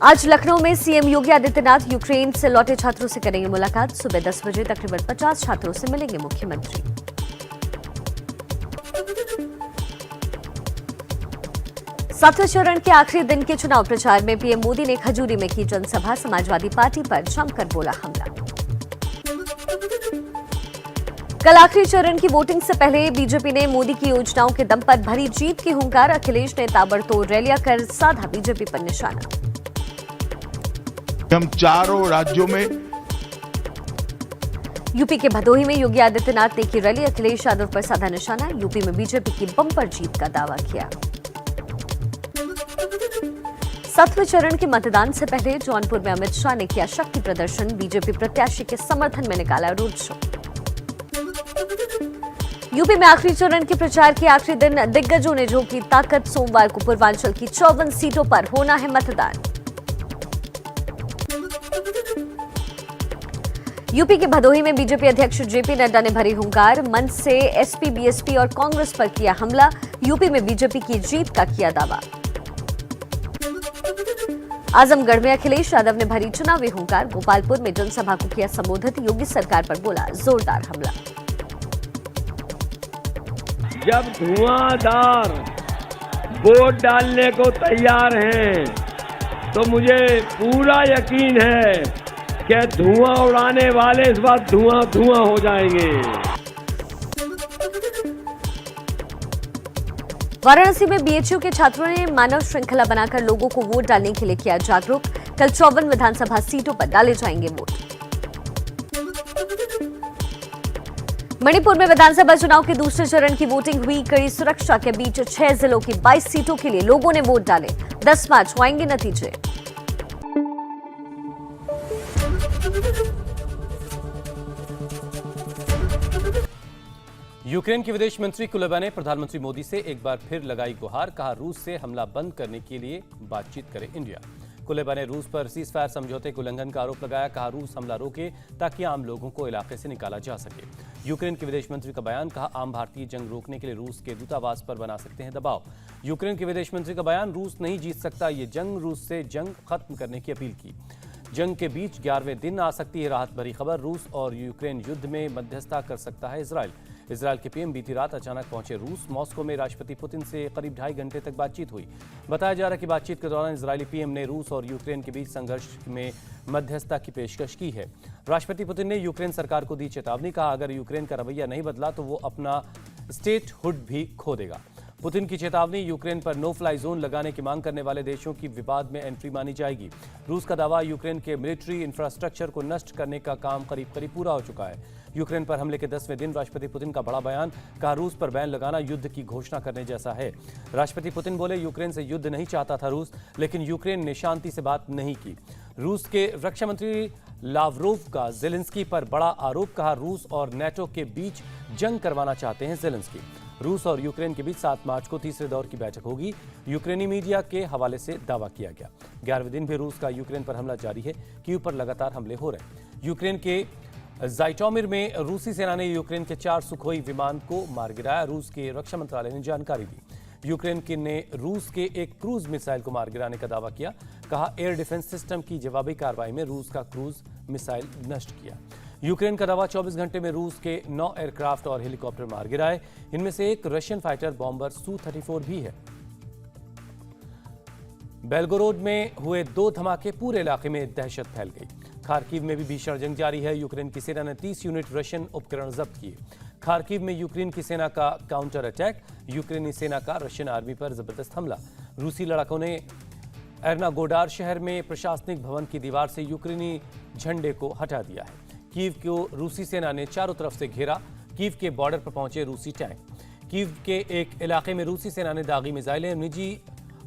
आज लखनऊ में CM Yogi Adityanath Ukraine से लौटे छात्रों से करेंगे मुलाकात। सुबह 10 बजे तकरीबन 50 छात्रों से मिलेंगे मुख्यमंत्री। सातवें चरण के आखिरी दिन के चुनाव प्रचार में पीएम मोदी ने खजूरी में की जनसभा। समाजवादी पार्टी पर जमकर बोला हमला। कल आखिरी चरण की वोटिंग से पहले बीजेपी ने मोदी की योजनाओं के दम पर भरी जीत की हुंकार। अखिलेश ने ताबड़तोड़ रैलियां कर साधा बीजेपी पर निशाना। हम चारों राज्यों में यूपी के भदोही में योगी आदित्यनाथ ने की रैली। अखिलेश यादव पर साधा निशाना। यूपी में बीजेपी की बम्पर जीत का दावा किया। सातवें चरण के मतदान से पहले जौनपुर में अमित शाह ने किया शक्ति प्रदर्शन। बीजेपी प्रत्याशी के समर्थन में निकाला रोड शो। यूपी में आखिरी चरण के प्रचार के आखिरी दिन दिग्गजों ने झोंकी ताकत। सोमवार को पूर्वांचल की 54 सीटों पर होना है मतदान। यूपी के भदोही में बीजेपी अध्यक्ष जेपी नड्डा ने भरी हुंकार। मंच से एसपी, बीएसपी और कांग्रेस पर किया हमला। यूपी में बीजेपी की जीत का किया दावा। आजमगढ़ में अखिलेश यादव ने भरी चुनावी हुंकार। गोपालपुर में जनसभा को किया संबोधित। योगी सरकार पर बोला जोरदार हमला। जब धुआंधार वोट डालने को तैयार हैं, तो मुझे पूरा यकीन है कि धुआं उड़ाने वाले इस बार धुआं धुआं हो जाएंगे। वाराणसी में बीएचयू के छात्रों ने मानव श्रृंखला बनाकर लोगों को वोट डालने के लिए किया जागरूक। कल 54 विधानसभा सीटों पर डाले जाएंगे वोट। मणिपुर में विधानसभा चुनाव के दूसरे चरण की वोटिंग हुई। कड़ी सुरक्षा के बीच 6 जिलों की 22 सीटों के लिए लोगों ने वोट डाले। 10 मार्च को आएंगे नतीजे। यूक्रेन के विदेश मंत्री कुलेबा ने प्रधानमंत्री मोदी से एक बार फिर लगाई गुहार। कहा रूस से हमला बंद करने के लिए बातचीत करे इंडिया। कुलेबा ने रूस पर सीजफायर समझौते के उल्लंघन का आरोप लगाया। कहा रूस हमला रोके ताकि आम लोगों को इलाके से निकाला जा सके। यूक्रेन के विदेश मंत्री का बयान। कहा आम भारतीय जंग रोकने के लिए रूस के दूतावास पर बना सकते हैं दबाव। यूक्रेन के विदेश मंत्री का बयान। रूस नहीं जीत सकता ये जंग। रूस से जंग खत्म करने की अपील की। जंग के बीच 11वें दिन आ सकती है राहत भरी खबर। रूस और यूक्रेन युद्ध में मध्यस्थता कर सकता है इजराइल। इजराइल के पीएम बीती रात अचानक पहुंचे रूस। मॉस्को में राष्ट्रपति पुतिन से करीब 2.5 घंटे तक बातचीत हुई। बताया जा रहा है कि बातचीत के दौरान इजरायली पीएम ने रूस और यूक्रेन के बीच संघर्ष में मध्यस्थता की पेशकश की है। राष्ट्रपति पुतिन ने यूक्रेन सरकार को दी चेतावनी। कहा अगर यूक्रेन का रवैया नहीं बदला तो वो अपना स्टेटहुड भी खो देगा। पुतिन की चेतावनी। यूक्रेन पर नो फ्लाई जोन लगाने की मांग करने वाले देशों की विवाद में एंट्री मानी जाएगी। रूस का दावा। यूक्रेन के मिलिट्री इंफ्रास्ट्रक्चर को नष्ट करने का काम करीब करीब पूरा हो चुका है। यूक्रेन पर हमले के 10वें दिन राष्ट्रपति पुतिन का बड़ा बयान। कहा रूस पर बैन लगाना युद्ध की घोषणा करने जैसा है। राष्ट्रपति पुतिन बोले यूक्रेन से युद्ध नहीं चाहता था रूस, लेकिन यूक्रेन ने शांति से बात नहीं की। रूस के रक्षा मंत्री लावरोव का जेलेंस्की पर बड़ा आरोप। कहा रूस और नेटो के बीच जंग करवाना चाहते हैं जेलेंस्की। रूस और यूक्रेन के बीच 7 मार्च को तीसरे दौर की बैठक होगी। यूक्रेनी मीडिया के हवाले से दावा किया गया। 11वें दिन भी रूस का यूक्रेन पर हमला जारी है। कीव पर लगातार हमले हो रहे हैं। यूक्रेन के जाइटोमिर में रूसी सेना ने यूक्रेन के 4 सुखोई विमान को मार गिराया। रूस के रक्षा मंत्रालय ने जानकारी दी। यूक्रेन ने रूस के एक क्रूज मिसाइल को मार गिराने का दावा किया। कहा एयर डिफेंस सिस्टम की जवाबी कार्रवाई में रूस का क्रूज मिसाइल नष्ट किया। यूक्रेन का दावा 24 घंटे में रूस के 9 एयरक्राफ्ट और हेलीकॉप्टर मार गिराए। इनमें से एक रशियन फाइटर बॉम्बर सू-34 भी है। बेलगोरोड में हुए 2 धमाके। पूरे इलाके में दहशत फैल गई। खार्किव में भी भीषण जंग जारी है। यूक्रेन की सेना ने 30 यूनिट रशियन उपकरण जब्त किए। खार्किव में यूक्रेन की सेना का काउंटर अटैक। यूक्रेनी सेना का रशियन आर्मी पर जबरदस्त हमला। रूसी लड़ाकों ने एर्नागोडार शहर में प्रशासनिक भवन की दीवार से यूक्रेनी झंडे को हटा दिया है। कीव को रूसी सेना ने चारों तरफ से घेरा। कीव के बॉर्डर पर पहुंचे रूसी टैंक। कीव के एक इलाके में रूसी सेना ने दागी मिसाइलें निजी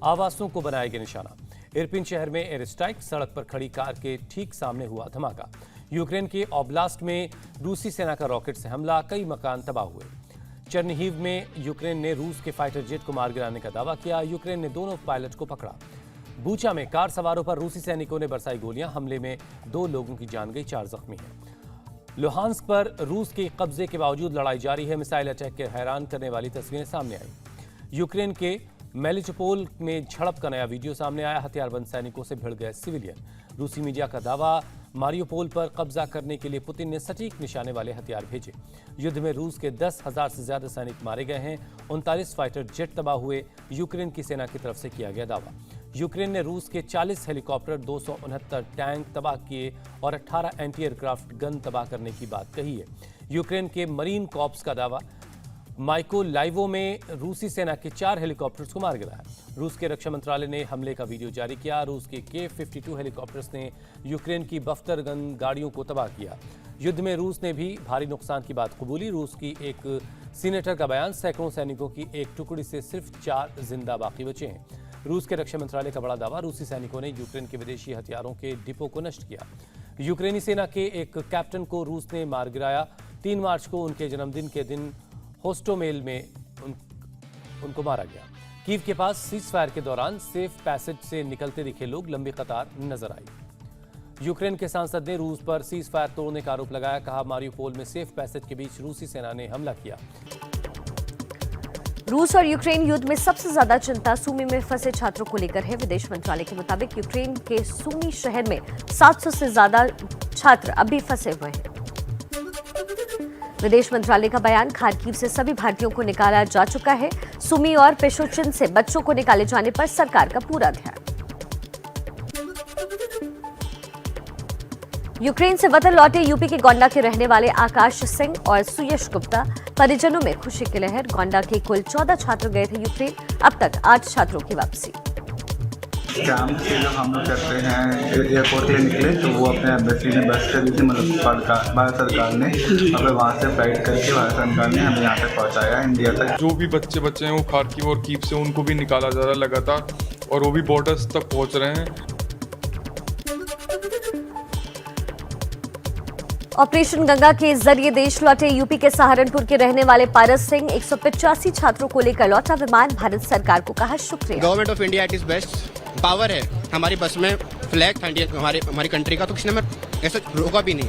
आवासों को बनाया निशाना। इरपिन शहर में एयर स्ट्राइक। सड़क पर खड़ी कार के ठीक सामने हुआ धमाका। यूक्रेन के ओब्लास्ट में रूसी सेना का रॉकेट से हमला। कई मकान तबाह हुए। चर्निहिव में यूक्रेन ने रूस के फाइटर जेट को मार गिराने का दावा किया। यूक्रेन ने दोनों पायलट को पकड़ा। बूचा में कार सवारों पर रूसी सैनिकों ने बरसाई गोलियां। हमले में 2 लोगों की जान गई, 4 जख्मी हैं। लुहांस्क पर रूस के कब्जे के बावजूद लड़ाई जारी है। मिसाइल अटैक के हैरान करने वाली तस्वीरें सामने आई। यूक्रेन के मेलिटोपोल में झड़प का नया वीडियो सामने आया। हथियारबंद सैनिकों से भिड़ गए सिविलियन। रूसी मीडिया का दावा, मारियोपोल पर कब्जा करने के लिए पुतिन ने सटीक निशाने वाले हथियार भेजे। युद्ध में रूस के 10,000 से ज्यादा सैनिक मारे गए हैं। 39 फाइटर जेट तबाह हुए, यूक्रेन की सेना की तरफ से किया गया दावा। यूक्रेन ने रूस के 40 हेलीकॉप्टर, 269 टैंक तबाह किए और 18 एंटी एयरक्राफ्ट गन तबाह करने की बात कही है। यूक्रेन के मरीन कॉर्प्स का दावा, माइकोलाइवो में रूसी सेना के 4 हेलीकॉप्टर्स को मार गिराया। रूस के रक्षा मंत्रालय ने हमले का वीडियो जारी किया। रूस के K-52 हेलीकॉप्टर्स ने यूक्रेन की बफ्तर गन गाड़ियों को तबाह किया। युद्ध में रूस ने भी भारी नुकसान की बात कबूली। रूस की एक सीनेटर का बयान, सैकड़ों सैनिकों की एक टुकड़ी से सिर्फ 4 जिंदा बाकी बचे हैं। रूस के रक्षा मंत्रालय का बड़ा दावा, रूसी सैनिकों ने यूक्रेन के विदेशी हथियारों के डिपो को नष्ट किया। यूक्रेनी सेना के एक कैप्टन को रूस ने मार गिराया। 3 मार्च को उनके जन्मदिन के दिन होस्टोमेल में उनको मारा गया। कीव के पास सीज़फायर के दौरान सेफ पैसेज से निकलते दिखे लोग, लंबी कतार नजर आई। यूक्रेन के सांसद ने रूस पर सीज़फायर तोड़ने का आरोप लगाया। कहा, मारियोपोल में सेफ पैसेज के बीच रूसी सेना ने हमला किया। रूस और यूक्रेन युद्ध में सबसे ज्यादा चिंता सूमी में फंसे छात्रों को लेकर है। विदेश मंत्रालय के मुताबिक यूक्रेन के सूमी शहर में 700 से ज्यादा छात्र अभी फंसे हुए हैं। विदेश मंत्रालय का बयान, खार्किव से सभी भारतीयों को निकाला जा चुका है। सूमी और पेशोचिन से बच्चों को निकाले जाने पर सरकार का पूरा ध्यान। यूक्रेन से वतन लौटे यूपी के गोंडा के रहने वाले आकाश सिंह और सुयश गुप्ता, परिजनों में खुशी की लहर। गोंडा के कुल 14 छात्र गए थे यूक्रेन, अब तक 8 छात्रों की वापसी। शाम से जब हम लोग करते हैं एयरपोर्ट के लिए निकले तो वो अपने एम्बेसी में बस करी थी, मतलब भारत सरकार ने, और वहाँ से फ्लाइट करके भारत सरकार ने हमें यहाँ तक पहुँचाया, इंडिया तक। जो भी बच्चे हैं वो खार्किव और कीव से, उनको भी निकाला जा रहा है लगातार, और वो भी बॉर्डर्स तक पहुँच रहे हैं। ऑपरेशन गंगा के जरिए देश लौटे यूपी के सहारनपुर के रहने वाले पारस सिंह, 185 छात्रों को लेकर लौटा विमान। भारत सरकार को कहा शुक्रिया। Government of India at is best. Power है हमारी बस में, फ्लैग हमारी कंट्री का, तो किसी ने ऐसा रोका भी नहीं।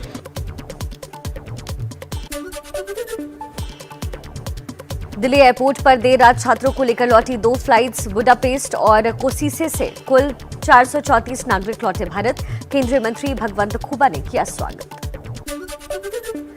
दिल्ली एयरपोर्ट पर देर रात छात्रों को लेकर लौटी 2 फ्लाइट्स, बुडापेस्ट और कोसीसे से कुल 434 नागरिक लौटे भारत। केंद्रीय मंत्री भगवंत खुबा ने किया स्वागत।